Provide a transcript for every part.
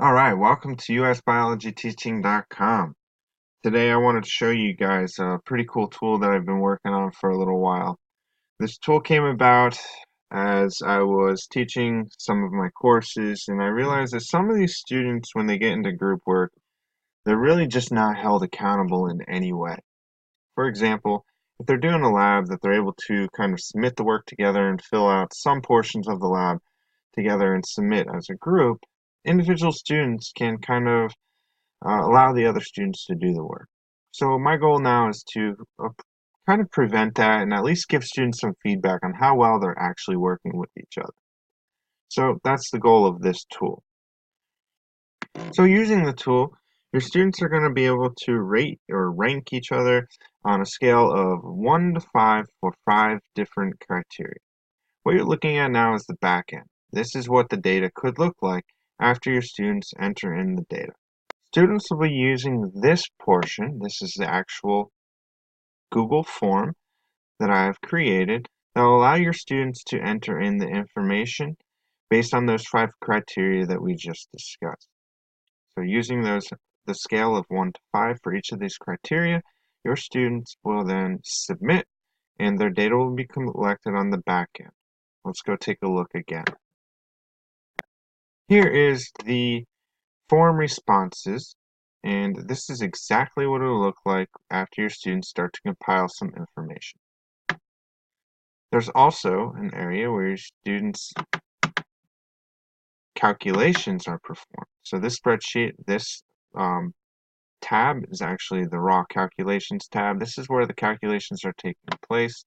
Alright, welcome to USBiologyTeaching.com. Today I wanted to show you guys a pretty cool tool that I've been working on for a little while. This tool came about as I was teaching some of my courses, and I realized that some of these students, when they get into group work, they're really just not held accountable in any way. For example, if they're doing a lab, that they're able to kind of submit the work together and fill out some portions of the lab together and submit as a group, individual students can kind of allow the other students to do the work. So my goal now is to kind of prevent that and at least give students some feedback on how well they're actually working with each other. So that's the goal of this tool. So using the tool, your students are going to be able to rate or rank each other on a scale of 1 to 5 for 5 different criteria. What you're looking at now is the back end. This is what the data could look like after your students enter in the data. Students will be using this portion. This is the actual Google form that I have created that will allow your students to enter in the information based on those 5 criteria that we just discussed. So using the scale of 1 to 5 for each of these criteria, your students will then submit and their data will be collected on the back end. Let's go take a look again. Here is the form responses, and this is exactly what it'll look like after your students start to compile some information. There's also an area where your students' calculations are performed. So this spreadsheet, this tab is actually the raw calculations tab. This is where the calculations are taking place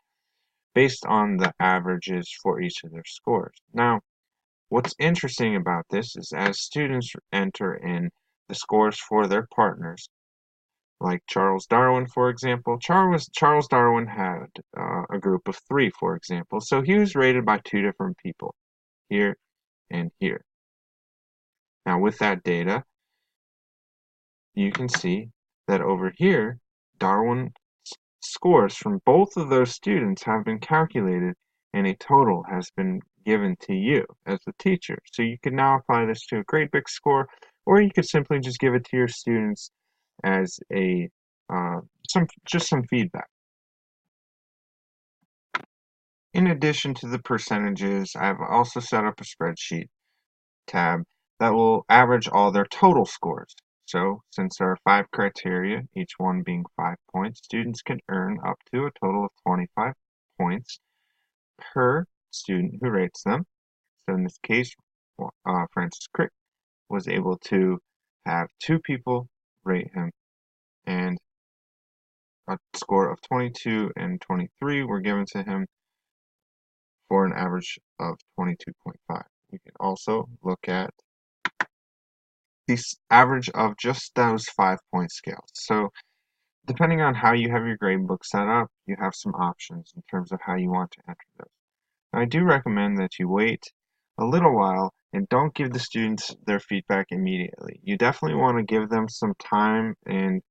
based on the averages for each of their scores. Now, what's interesting about this is as students enter in the scores for their partners, like Charles Darwin, for example. Charles Darwin had a group of 3, for example, so he was rated by 2 different people, here and here. Now with that data, you can see that over here, Darwin's scores from both of those students have been calculated and a total has been given to you as the teacher. So you can now apply this to a grade book score, or you could simply just give it to your students as a some feedback. In addition to the percentages, I've also set up a spreadsheet tab that will average all their total scores. So since there are 5 criteria, each one being 5 points, students can earn up to a total of 25 points per student who rates them. So in this case, Francis Crick was able to have 2 people rate him, and a score of 22 and 23 were given to him for an average of 22.5. We can also look at the average of just those 5-point scales. So depending on how you have your gradebook set up, you have some options in terms of how you want to enter those. Now, I do recommend that you wait a little while and don't give the students their feedback immediately. You definitely want to give them some time and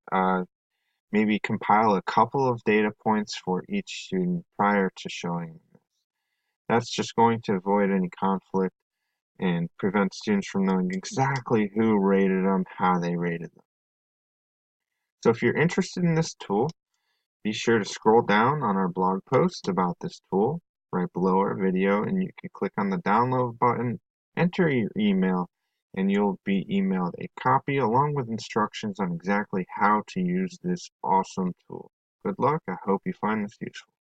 maybe compile a couple of data points for each student prior to showing them this. That's just going to avoid any conflict and prevent students from knowing exactly who rated them, how they rated them. So if you're interested in this tool, be sure to scroll down on our blog post about this tool right below our video, and you can click on the download button, enter your email, and you'll be emailed a copy along with instructions on exactly how to use this awesome tool. Good luck. I hope you find this useful.